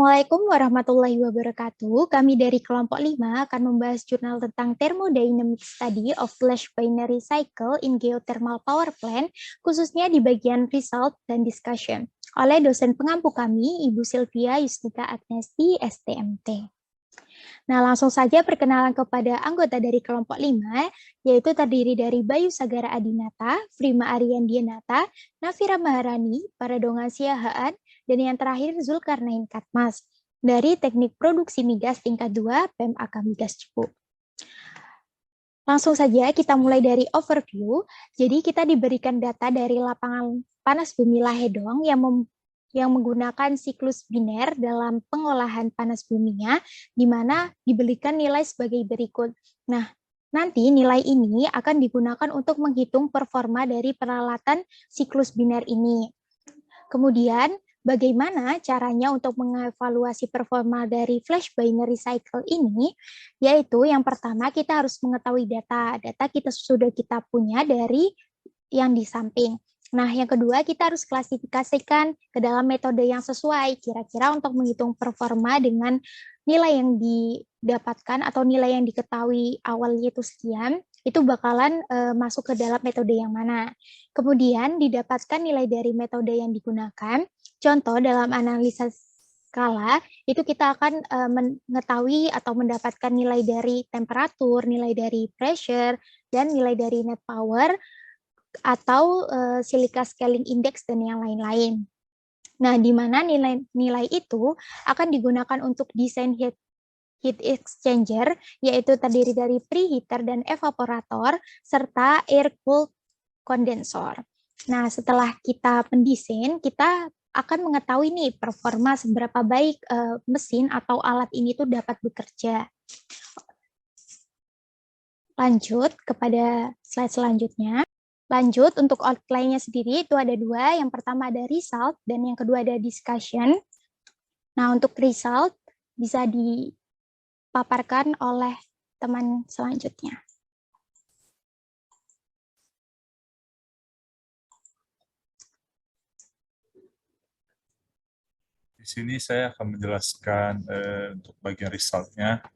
Assalamualaikum warahmatullahi wabarakatuh. Kami dari kelompok 5 akan membahas jurnal tentang Thermodynamic Study of Flash Binary Cycle in Geothermal Power Plant, khususnya di bagian result dan discussion, oleh dosen pengampu kami, Ibu Sylvia Yustika Agnesti, STMT. Nah, langsung saja perkenalan kepada anggota dari kelompok 5, yaitu terdiri dari Bayu Sagara Adinata, Prima Ariyandianata, Nafira Maharani, Paradongan Siahaan, dan yang terakhir Zulkarnain Katmas, dari Teknik Produksi Migas tingkat 2, PMAK Migas Cepu. Langsung saja kita mulai dari overview. Jadi kita diberikan data dari lapangan panas bumi Lahedong yang menggunakan siklus biner dalam pengolahan panas buminya, di mana diberikan nilai sebagai berikut. Nah, nanti nilai ini akan digunakan untuk menghitung performa dari peralatan siklus biner ini. Kemudian, bagaimana caranya untuk mengevaluasi performa dari flash binary cycle ini? Yaitu yang pertama kita harus mengetahui data. Data sudah kita punya dari yang di samping. Nah, yang kedua kita harus klasifikasikan ke dalam metode yang sesuai kira-kira untuk menghitung performa dengan nilai yang didapatkan atau nilai yang diketahui awalnya itu sekian, itu bakalan masuk ke dalam metode yang mana. Kemudian didapatkan nilai dari metode yang digunakan. Contoh dalam analisa skala itu kita akan mengetahui atau mendapatkan nilai dari temperatur, nilai dari pressure, dan nilai dari net power atau Silica Scaling Index dan yang lain-lain. Nah, di mana nilai itu akan digunakan untuk desain heat exchanger, yaitu terdiri dari preheater dan evaporator, serta air-cooled kondensor. Nah, setelah kita mendesain, kita akan mengetahui nih performa seberapa baik mesin atau alat ini tuh dapat bekerja. Lanjut kepada slide selanjutnya. Lanjut, untuk outline-nya sendiri itu ada dua. Yang pertama ada result, dan yang kedua ada discussion. Nah, untuk result bisa dipaparkan oleh teman selanjutnya. Di sini saya akan menjelaskan untuk bagian result-nya.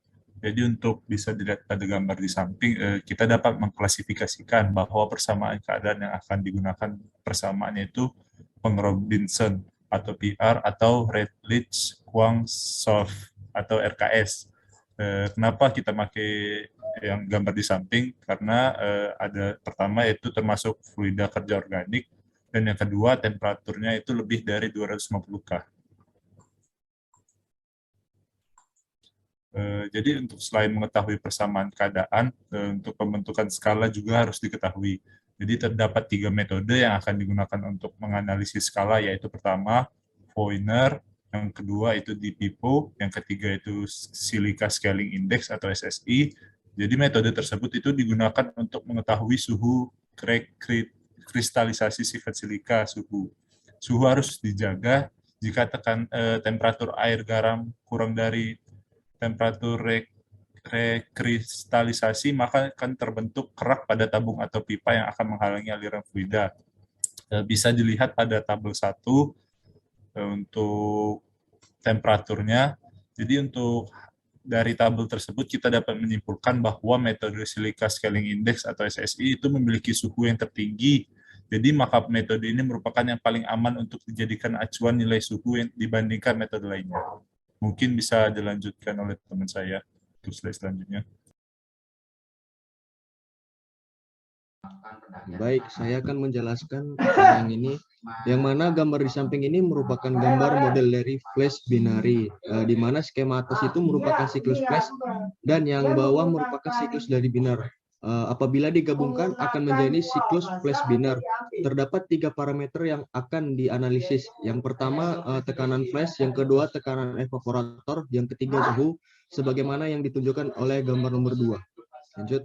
Jadi untuk bisa dilihat pada gambar di samping, kita dapat mengklasifikasikan bahwa persamaan keadaan yang akan digunakan persamaannya itu Peng-Robinson atau PR atau Redlich-Kwong-Solf atau RKS. Kenapa kita pakai yang gambar di samping? Karena ada pertama yaitu termasuk fluida kerja organik, dan yang kedua temperaturnya itu lebih dari 250 K. Jadi untuk selain mengetahui persamaan keadaan, untuk pembentukan skala juga harus diketahui. Jadi terdapat 3 metode yang akan digunakan untuk menganalisis skala, yaitu pertama Foiner, yang kedua itu DPIPO, yang ketiga itu Silica Scaling Index atau SSI. Jadi metode tersebut itu digunakan untuk mengetahui suhu kristalisasi sifat silika suhu. Suhu harus dijaga jika temperatur air garam kurang dari temperatur rekristalisasi, maka akan terbentuk kerak pada tabung atau pipa yang akan menghalangi aliran fluida. Bisa dilihat pada tabel 1 untuk temperaturnya. Jadi untuk dari tabel tersebut kita dapat menyimpulkan bahwa metode Silica Scaling Index atau SSI itu memiliki suhu yang tertinggi. Jadi maka metode ini merupakan yang paling aman untuk dijadikan acuan nilai suhu yang dibandingkan metode lainnya. Mungkin bisa dilanjutkan oleh teman saya untuk slide selanjutnya. Baik, saya akan menjelaskan yang ini, yang mana gambar di samping ini merupakan gambar model dari flash binary, di mana skema atas itu merupakan siklus flash dan yang bawah merupakan siklus dari binar. Apabila digabungkan akan menjadi siklus flash binar. Terdapat 3 parameter yang akan dianalisis. Yang pertama tekanan flash, yang kedua tekanan evaporator, yang ketiga suhu, sebagaimana yang ditunjukkan oleh gambar nomor 2. Lanjut.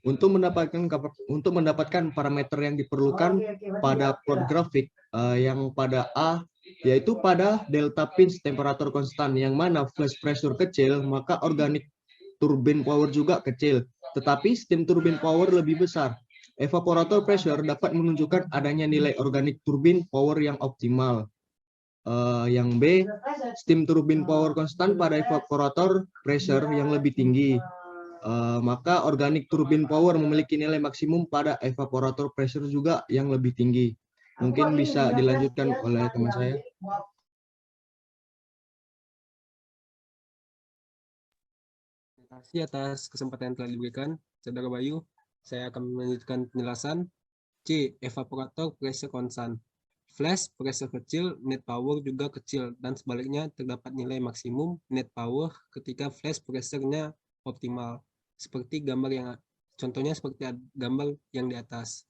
Untuk mendapatkan parameter yang diperlukan pada plot grafik yang pada A, yaitu pada delta pinch temperatur konstan, yang mana flash pressure kecil, maka organic turbine power juga kecil, tetapi steam turbine power lebih besar. Evaporator pressure dapat menunjukkan adanya nilai organic turbine power yang optimal. Yang B, steam turbine power constant pada evaporator pressure yang lebih tinggi. Maka organic turbine power memiliki nilai maksimum pada evaporator pressure juga yang lebih tinggi. Mungkin bisa dilanjutkan oleh teman saya. Terima kasih atas kesempatan yang telah diberikan, Saudara Bayu. Saya akan melanjutkan penjelasan. C. Evaporator pressure constant. Flash pressure kecil, net power juga kecil, dan sebaliknya terdapat nilai maksimum net power ketika flash pressure-nya optimal. Seperti gambar yang contohnya seperti gambar yang di atas.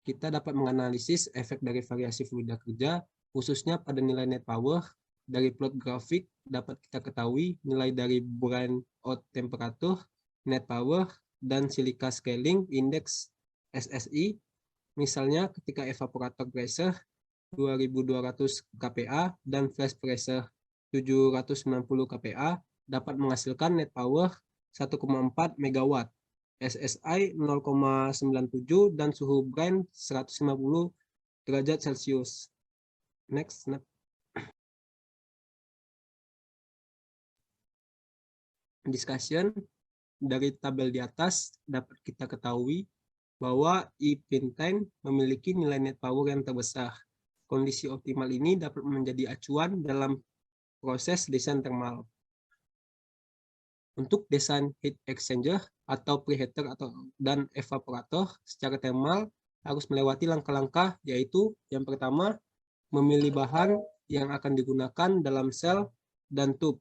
Kita dapat menganalisis efek dari variasi fluida kerja, khususnya pada nilai net power. Dari plot grafik dapat kita ketahui nilai dari burn out temperature, net power, dan silica scaling index SSI. Misalnya ketika evaporator pressure 2200 kPa dan flash pressure 790 kPa dapat menghasilkan net power 1,4 MW, SSI 0,97 dan suhu brine 150 derajat Celcius. Next. Discussion. Dari tabel di atas dapat kita ketahui bahwa E-pentane memiliki nilai net power yang terbesar. Kondisi optimal ini dapat menjadi acuan dalam proses desain termal. Untuk desain heat exchanger atau preheater dan evaporator secara termal harus melewati langkah-langkah, yaitu yang pertama, memilih bahan yang akan digunakan dalam sel dan tube.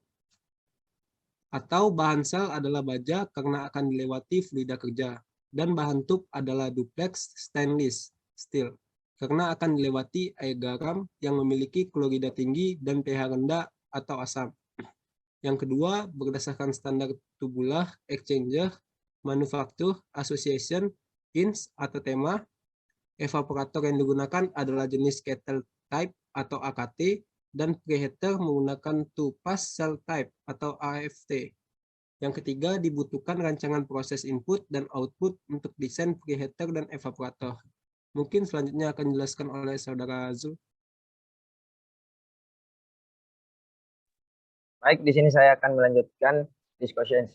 Atau bahan sel adalah baja karena akan dilewati fluida kerja, dan bahan tube adalah duplex stainless steel karena akan dilewati air garam yang memiliki klorida tinggi dan pH rendah atau asam. Yang kedua, berdasarkan standar tubular exchanger manufacture association INS atau tema, evaporator yang digunakan adalah jenis kettle type atau AKT, dan preheater menggunakan two pass cell type atau AFT. Yang ketiga, dibutuhkan rancangan proses input dan output untuk desain preheater dan evaporator. Mungkin selanjutnya akan dijelaskan oleh Saudara Zul. Baik, di sini saya akan melanjutkan discussion,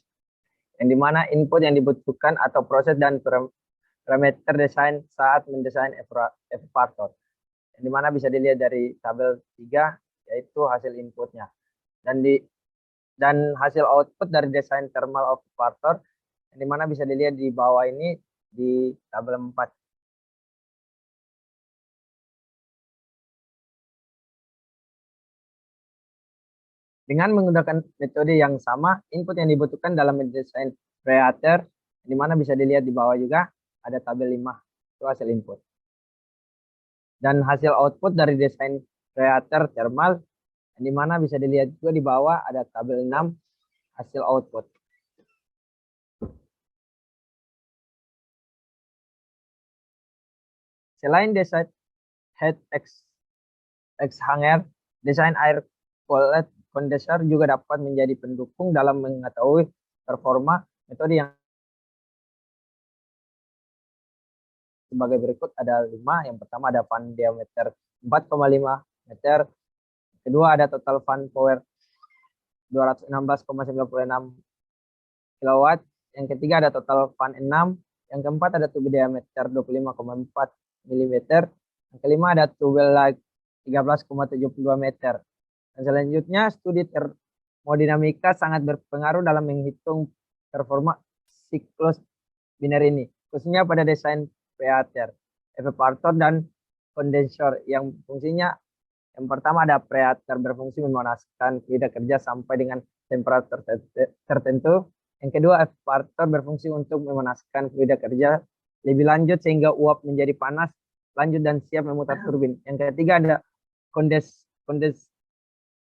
yang dimana input yang dibutuhkan atau proses dan parameter desain saat mendesain evaporator, yang dimana bisa dilihat dari tabel 3, yaitu hasil inputnya. Dan hasil output dari desain thermal evaporator, yang dimana bisa dilihat di bawah ini di tabel 4. Dengan menggunakan metode yang sama, input yang dibutuhkan dalam mendesain preheater, yang dimana bisa dilihat di bawah juga ada tabel 5, itu hasil input. Dan hasil output dari desain preheater thermal, yang dimana bisa dilihat juga di bawah ada tabel 6, hasil output. Selain desain heat exchanger, desain air cooled condenser juga dapat menjadi pendukung dalam mengetahui performa. Metode yang sebagai berikut ada 5. Yang pertama ada fan diameter 4,5 meter. Kedua ada total fan power 216,96 kW. Yang ketiga ada total fan 6. Yang keempat ada tube diameter 25,4 mm. Yang kelima ada tube lag 13,72 meter. Dan selanjutnya, studi termodinamika sangat berpengaruh dalam menghitung performa siklus biner ini, khususnya pada desain preheater, evaporator, dan kondensor yang fungsinya yang pertama ada preheater berfungsi memanaskan fluida kerja sampai dengan temperatur tertentu. Yang kedua, evaporator berfungsi untuk memanaskan fluida kerja lebih lanjut sehingga uap menjadi panas, lanjut dan siap memutar turbin. Yang ketiga ada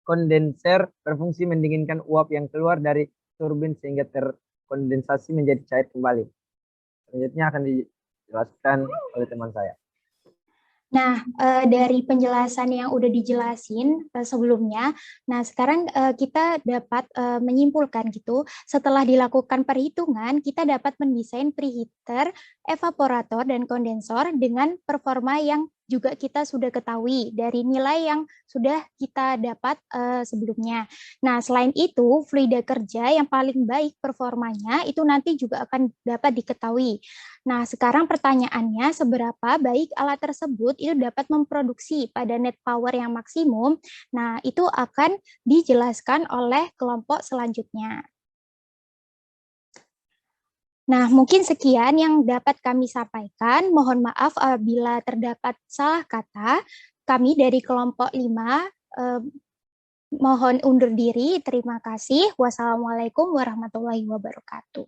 kondenser berfungsi mendinginkan uap yang keluar dari turbin sehingga terkondensasi menjadi cair kembali. Selanjutnya akan dijelaskan oleh teman saya. Nah, dari penjelasan yang udah dijelasin sebelumnya, nah sekarang kita dapat menyimpulkan gitu, setelah dilakukan perhitungan, kita dapat mendesain preheater, evaporator, dan kondensor dengan performa yang juga kita sudah ketahui dari nilai yang sudah kita dapat sebelumnya. Nah, selain itu, fluida kerja yang paling baik performanya itu nanti juga akan dapat diketahui. Nah, sekarang pertanyaannya, seberapa baik alat tersebut itu dapat memproduksi pada net power yang maksimum? Nah, itu akan dijelaskan oleh kelompok selanjutnya. Nah, mungkin sekian yang dapat kami sampaikan. Mohon maaf apabila terdapat salah kata. Kami dari kelompok 5 mohon undur diri. Terima kasih. Wassalamualaikum warahmatullahi wabarakatuh.